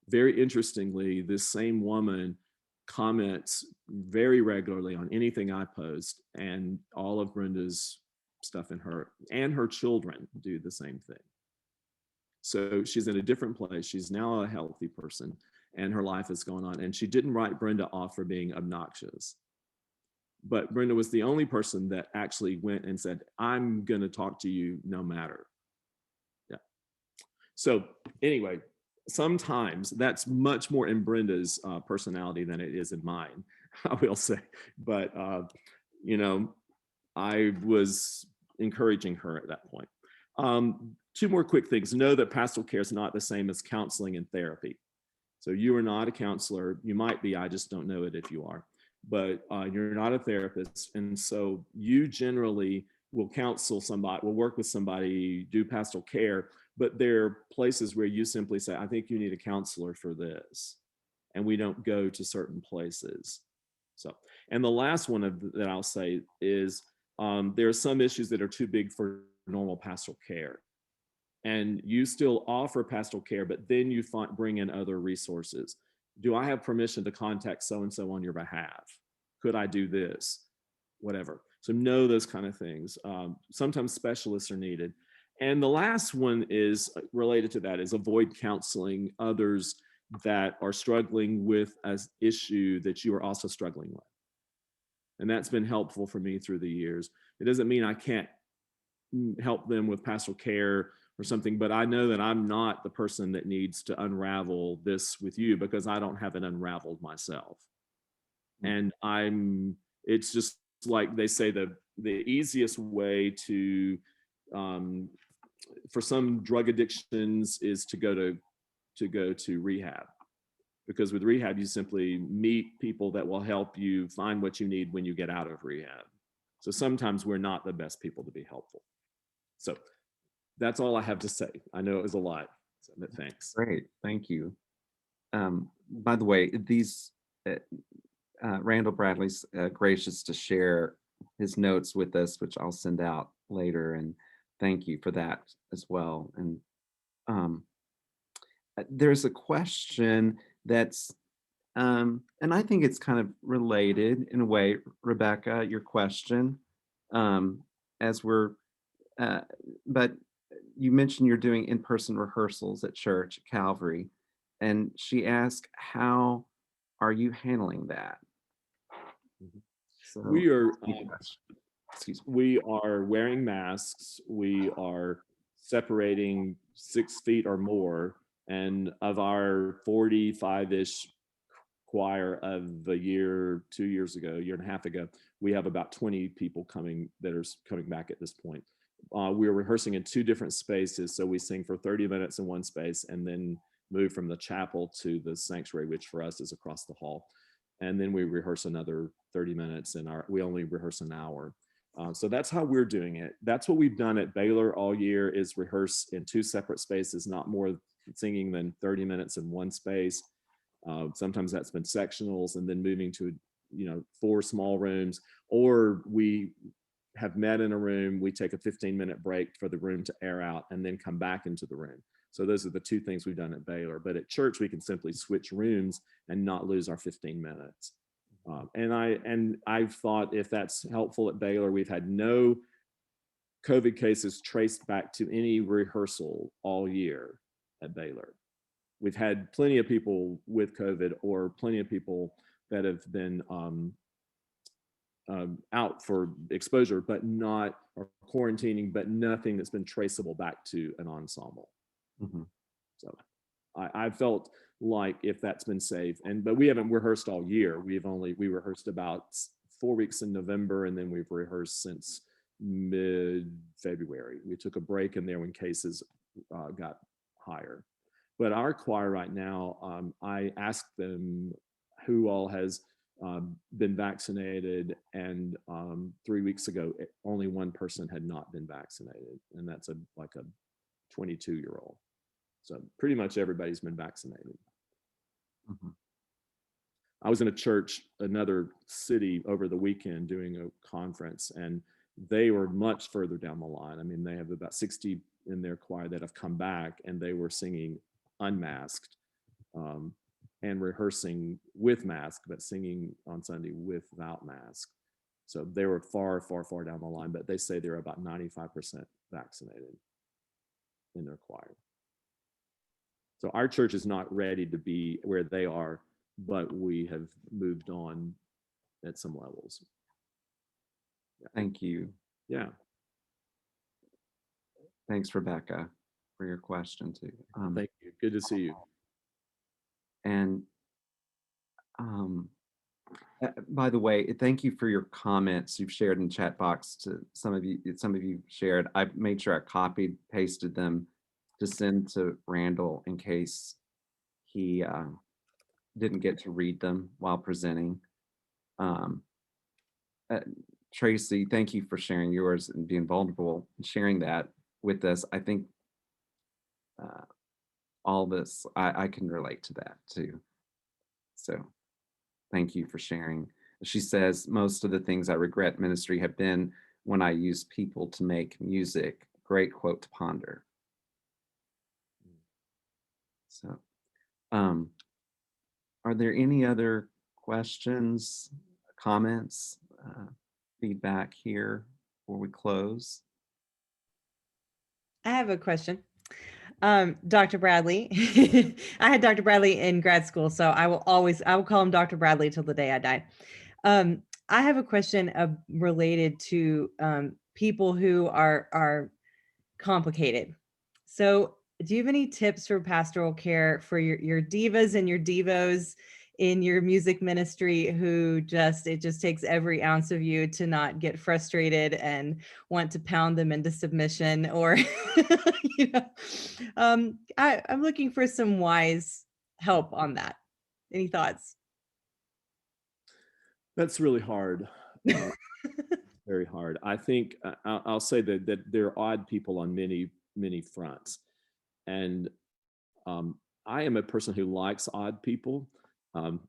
Very interestingly, this same woman comments very regularly on anything I post, and all of Brenda's stuff in her and her children do the same thing. So she's in a different place. She's now a healthy person and her life is going on. And she didn't write Brenda off for being obnoxious. But Brenda was the only person that actually went and said, I'm going to talk to you no matter. Yeah. So anyway, sometimes that's much more in Brenda's personality than it is in mine, I will say. But, I was encouraging her at that point. Two more quick things. Know that pastoral care is not the same as counseling and therapy. So you are not a counselor. You might be, I just don't know it if you are. But you're not a therapist. And so you generally we'll counsel somebody, we'll work with somebody, do pastoral care, but there are places where you simply say, I think you need a counselor for this. And we don't go to certain places. So, and the last one that I'll say is there are some issues that are too big for normal pastoral care. And you still offer pastoral care, but then you bring in other resources. Do I have permission to contact so-and-so on your behalf? Could I do this? Whatever. So know those kind of things. Sometimes specialists are needed. And the last one is related to that, is avoid counseling others that are struggling with an issue that you are also struggling with. And that's been helpful for me through the years. It doesn't mean I can't help them with pastoral care or something, but I know that I'm not the person that needs to unravel this with you because I don't have it unraveled myself. And it's just like they say, the easiest way to, for some drug addictions is to go to rehab. Because with rehab, you simply meet people that will help you find what you need when you get out of rehab. So sometimes we're not the best people to be helpful. So that's all I have to say. I know it was a lot, but thanks. Great, thank you. By the way, these Randall Bradley's gracious to share his notes with us, which I'll send out later, and thank you for that as well. And there's a question that's, and I think it's kind of related in a way, Rebecca, your question, as we're, but you mentioned you're doing in-person rehearsals at church, at Calvary, and she asked, how are you handling that? So, We are, excuse me. we are wearing masks. We are separating 6 feet or more. And of our 45-ish choir of a year, 2 years ago, year and a half ago, we have about 20 people coming that are coming back at this point. We're rehearsing in 2 different spaces. So we sing for 30 minutes in one space and then move from the chapel to the sanctuary, which for us is across the hall. And then we rehearse another 30 minutes and we only rehearse an hour. So that's how we're doing it. That's what we've done at Baylor all year, is rehearse in 2 separate spaces, not more singing than 30 minutes in one space. Sometimes that's been sectionals, and then moving to 4 small rooms, or we have met in a room, we take a 15-minute break for the room to air out and then come back into the room. So those are the 2 things we've done at Baylor. But at church, we can simply switch rooms and not lose our 15 minutes. And I've thought if that's helpful at Baylor, we've had no COVID cases traced back to any rehearsal all year at Baylor. We've had plenty of people with COVID, or plenty of people that have been out for exposure, but not, or quarantining, but nothing that's been traceable back to an ensemble. Mm-hmm. So I felt like if that's been safe, but we haven't rehearsed all year. We rehearsed about 4 weeks in November, and then we've rehearsed since mid-February. We took a break in there when cases got higher. But our choir right now, I asked them who all has been vaccinated, and 3 weeks ago, only one person had not been vaccinated, and that's like a 22-year-old. So pretty much everybody's been vaccinated. Mm-hmm. I was in a church, another city, over the weekend doing a conference, and they were much further down the line. I mean, they have about 60 in their choir that have come back, and they were singing unmasked and rehearsing with mask, but singing on Sunday without mask. So they were far, far, far down the line, but they say they're about 95% vaccinated in their choir. So our church is not ready to be where they are, but we have moved on at some levels. Yeah. Thank you. Yeah. Thanks, Rebecca, for your question too. Thank you. Good to see you. And by the way, thank you for your comments you've shared in the chat box. To some of you shared. I've made sure I copied, pasted them to send to Randall in case he didn't get to read them while presenting. Tracy, thank you for sharing yours and being vulnerable and sharing that with us. I think uh, all this, I can relate to that too. So thank you for sharing. She says, most of the things I regret in ministry have been when I use people to make music. Great quote to ponder. So, um, are there any other questions, comments, feedback here before we close? I have a question. Dr. Bradley, I had Dr. Bradley in grad school, so I will call him Dr. Bradley till the day I die. I have a question related to people who are complicated. So do you have any tips for pastoral care for your divas and your devos in your music ministry who it just takes every ounce of you to not get frustrated and want to pound them into submission, or you know, I'm looking for some wise help on that. Any thoughts? That's really hard. Very hard. I think I'll say that there are odd people on many fronts, and I am a person who likes odd people.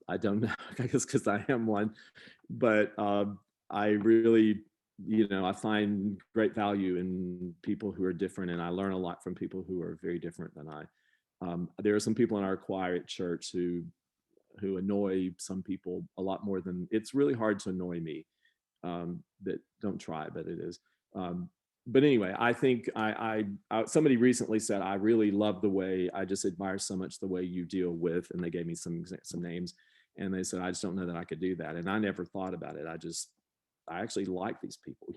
I don't know, I guess because I am one, but I really, I find great value in people who are different, and I learn a lot from people who are very different than I. There are some people in our choir at church who annoy some people a lot more than it's really hard to annoy me. That don't try, but it is. But anyway, I think somebody recently said, I really love the way, I just admire so much the way you deal with, and they gave me some names, and they said, I just don't know that I could do that. And I never thought about it. I actually like these people,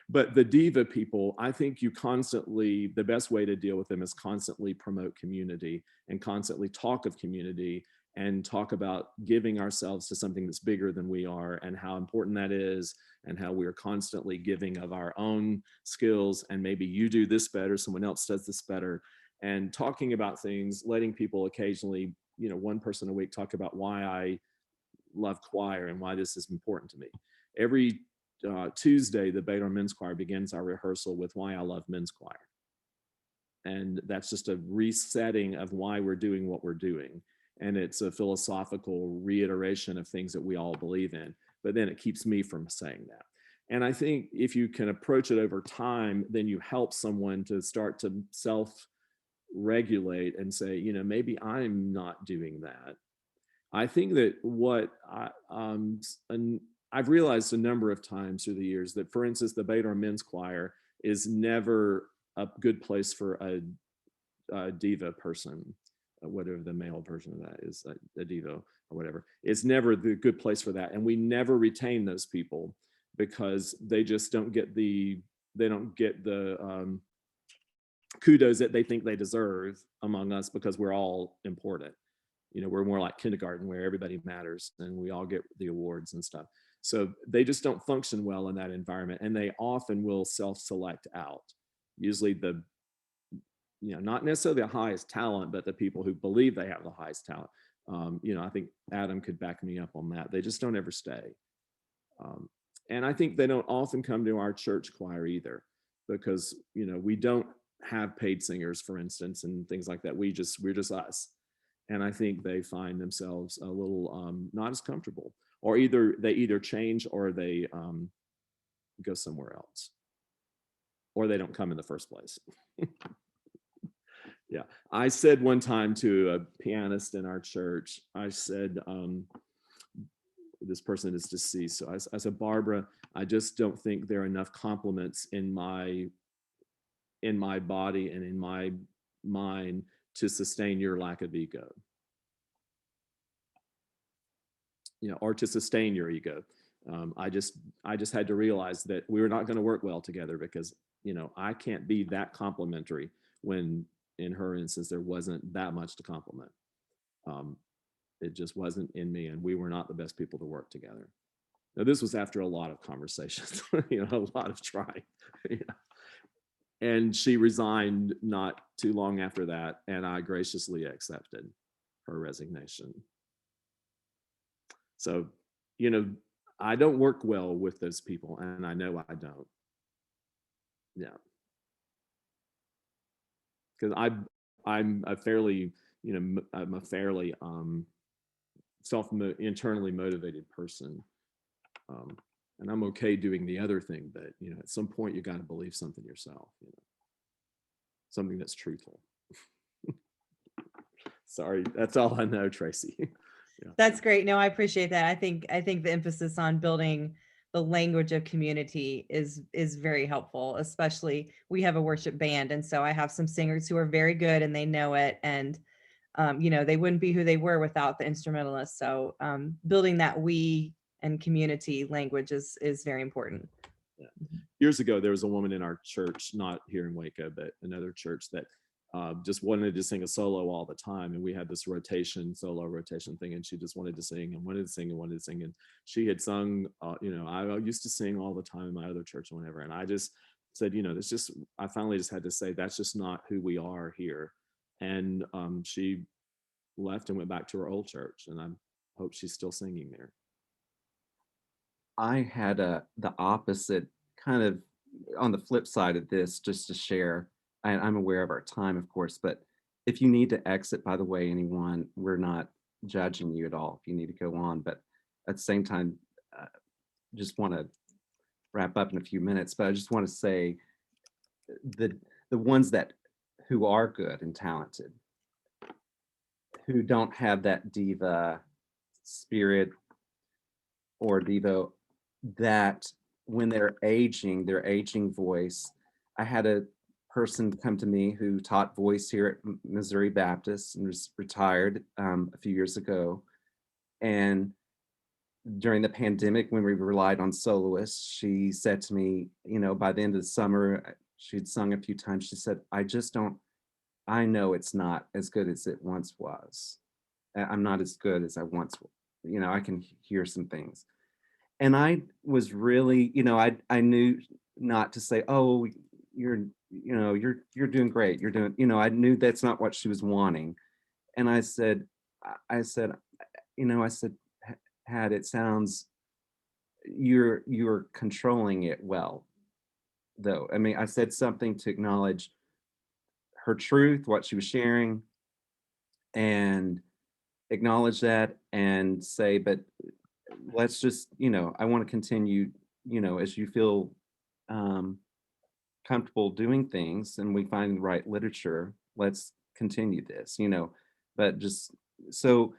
but the diva people, I think the best way to deal with them is constantly promote community and constantly talk of community and talk about giving ourselves to something that's bigger than we are, and how important that is, and how we are constantly giving of our own skills, and maybe you do this better, someone else does this better, and talking about things, letting people occasionally, one person a week talk about why I love choir and why this is important to me. Every Tuesday, the Baylor Men's Choir begins our rehearsal with why I love men's choir. And that's just a resetting of why we're doing what we're doing. And it's a philosophical reiteration of things that we all believe in, but then it keeps me from saying that. And I think if you can approach it over time, then you help someone to start to self-regulate and say, maybe I'm not doing that. I think that I've realized a number of times through the years that, for instance, the Baylor Men's Choir is never a good place for a diva person. Whatever the male version of that is, a diva or whatever. It's never the good place for that. And we never retain those people because they just don't get the kudos that they think they deserve among us, because we're all important. We're more like kindergarten where everybody matters and we all get the awards and stuff. So they just don't function well in that environment. And they often will self-select out. Usually not necessarily the highest talent, but the people who believe they have the highest talent. I think Adam could back me up on that. They just don't ever stay. And I think they don't often come to our church choir either, because, we don't have paid singers, for instance, and things like that. We're just us. And I think they find themselves a little not as comfortable, or they either change or they go somewhere else, or they don't come in the first place. Yeah, I said one time to a pianist in our church, I said, this person is deceased. So I said, Barbara, I just don't think there are enough compliments in my body and in my mind to sustain your lack of ego. Or to sustain your ego. I just had to realize that we were not going to work well together, because, I can't be that complimentary when, in her instance, there wasn't that much to compliment. It just wasn't in me, and we were not the best people to work together. Now, this was after a lot of conversations, a lot of trying. And she resigned not too long after that, and I graciously accepted her resignation. So, I don't work well with those people, and I know I don't. Yeah, because I'm a fairly, I'm a fairly internally motivated person, and I'm okay doing the other thing, but at some point you got to believe something yourself, something that's truthful. Sorry, that's all I know, Tracy. Yeah. That's great. No, I appreciate that. I think the emphasis on building the language of community is very helpful. Especially, we have a worship band, and so I have some singers who are very good and they know it, and they wouldn't be who they were without the instrumentalists. So building that we and community language is very important. Yeah. Years ago, there was a woman in our church, not here in Waco, but another church, that just wanted to sing a solo all the time. And we had this solo rotation thing, and she just wanted to sing and wanted to sing and wanted to sing. And she had sung, I used to sing all the time in my other church or whatever. And I just said, I finally just had to say, that's just not who we are here. And she left and went back to her old church. And I hope she's still singing there. I had the opposite kind of on the flip side of this, just to share. I'm aware of our time, of course, but if you need to exit, by the way, anyone, we're not judging you at all if you need to go on. But at the same time, just want to wrap up in a few minutes. But I just want to say the ones who are good and talented, who don't have that diva spirit or diva, that when they're aging, their aging voice. I had a person come to me who taught voice here at Missouri Baptist and was retired a few years ago. And during the pandemic, when we relied on soloists, she said to me, by the end of the summer, she'd sung a few times. She said, I know it's not as good as it once was. I'm not as good as I once was. I can hear some things. And I was really, I knew not to say, oh, you're doing great. You're doing, I knew that's not what she was wanting. And I said, Had, it sounds, you're controlling it well, though. I mean, I said something to acknowledge her truth, what she was sharing, and acknowledge that and say, but let's just, I want to continue, as you feel comfortable doing things and we find the right literature, let's continue this, but just so,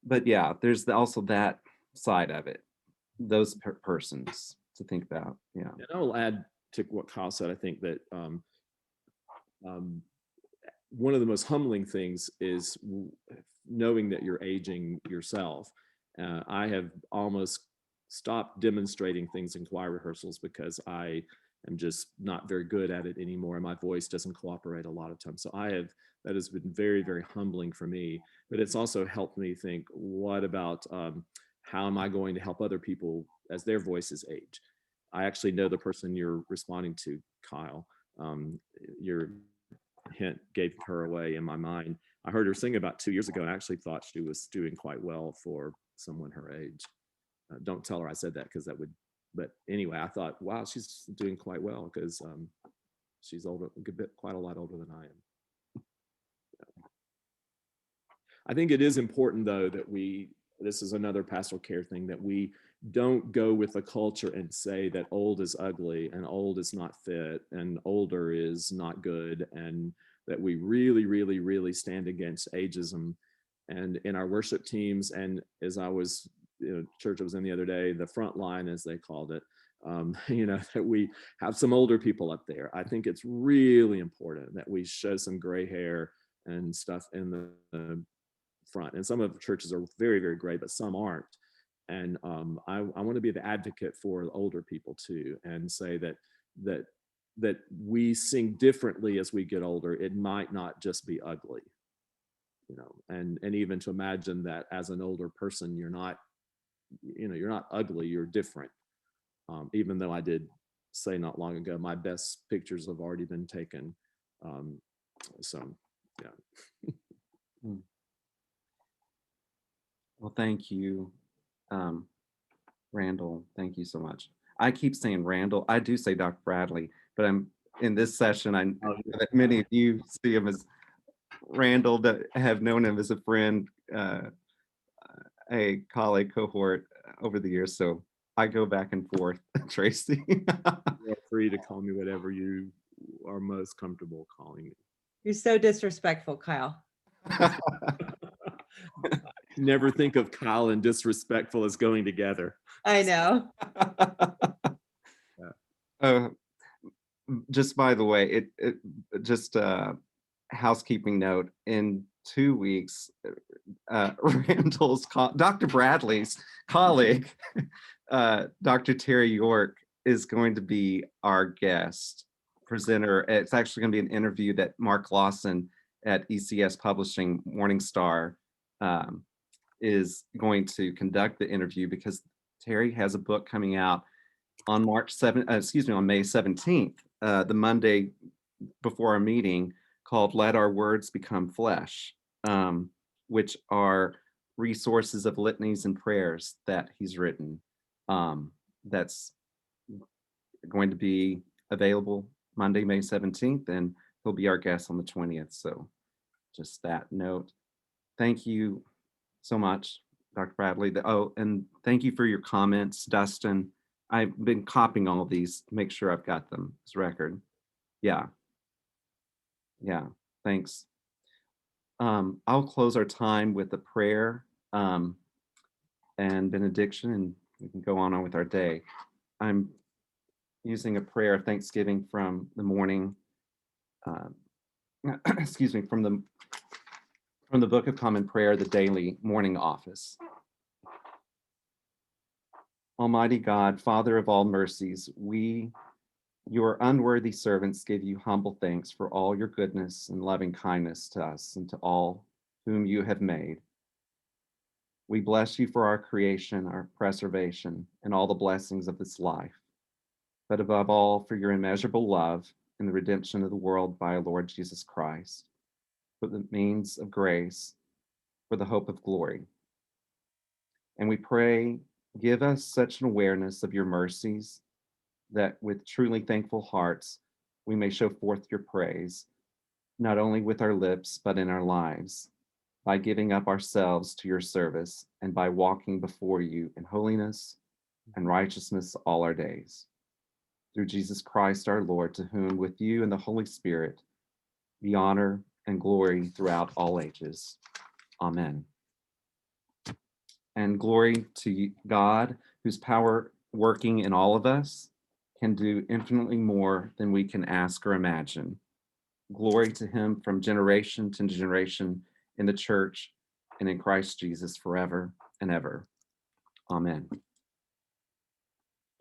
but yeah, there's also that side of it, those persons to think about. Yeah. And I'll add to what Kyle said. I think that one of the most humbling things is knowing that you're aging yourself. I have almost stopped demonstrating things in choir rehearsals because I am just not very good at it anymore. And my voice doesn't cooperate a lot of times. So that has been very, very humbling for me. But it's also helped me think, what about how am I going to help other people as their voices age? I actually know the person you're responding to, Kyle. Your hint gave her away in my mind. I heard her sing about 2 years ago and I actually thought she was doing quite well for someone her age. Don't tell her I said that, because that would, but anyway, I thought, wow, she's doing quite well, because she's older, quite a lot older than I am. Yeah. I think it is important, though, that this is another pastoral care thing, that we don't go with the culture and say that old is ugly and old is not fit and older is not good, and that we really, really, really stand against ageism. And in our worship teams, and as I was, church I was in the other day, the front line, as they called it, that we have some older people up there. I think it's really important that we show some gray hair and stuff in the front. And some of the churches are very, very gray, but some aren't. And I want to be the advocate for the older people too, and say that we sing differently as we get older. It might not just be ugly, and even to imagine that as an older person, you're not ugly, you're different. Even though I did say not long ago, my best pictures have already been taken. So, yeah. Well, thank you, Randall, thank you so much. I keep saying Randall. I do say Dr. Bradley, but I'm in this session. I know that many of you see him as Randall, that have known him as a friend, a colleague, cohort over the years. So I go back and forth, Tracy. Feel free to call me whatever you are most comfortable calling me. You're so disrespectful, Kyle. Never think of Kyle and disrespectful as going together. I know. Just by the way, just a housekeeping note. In 2 weeks, Dr. Bradley's colleague, Dr. Terry York, is going to be our guest presenter. It's actually going to be an interview that Mark Lawson at ECS Publishing Morningstar is going to conduct the interview, because Terry has a book coming out on May 17th, the Monday before our meeting, called Let Our Words Become Flesh, which are resources of litanies and prayers that he's written. That's going to be available Monday, May 17th, and he'll be our guest on the 20th. So just that note. Thank you so much, Dr. Bradley. Oh, and thank you for your comments, Dustin. I've been copying all of these to make sure I've got them as record. Yeah, thanks. I'll close our time with a prayer and benediction, and we can go on with our day. I'm using a prayer of thanksgiving from the morning, from the Book of Common Prayer, the daily morning office. Almighty God, Father of all mercies, we, your unworthy servants, give you humble thanks for all your goodness and loving kindness to us and to all whom you have made. We bless you for our creation, our preservation, and all the blessings of this life, but above all for your immeasurable love and the redemption of the world by our Lord Jesus Christ, for the means of grace, for the hope of glory. And we pray, give us such an awareness of your mercies that with truly thankful hearts, we may show forth your praise, not only with our lips, but in our lives, by giving up ourselves to your service and by walking before you in holiness and righteousness all our days. Through Jesus Christ our Lord, to whom with you and the Holy Spirit be honor and glory throughout all ages. Amen. And glory to God, whose power working in all of us can do infinitely more than we can ask or imagine. Glory to him from generation to generation in the church and in Christ Jesus forever and ever. Amen.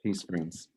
Peace, friends.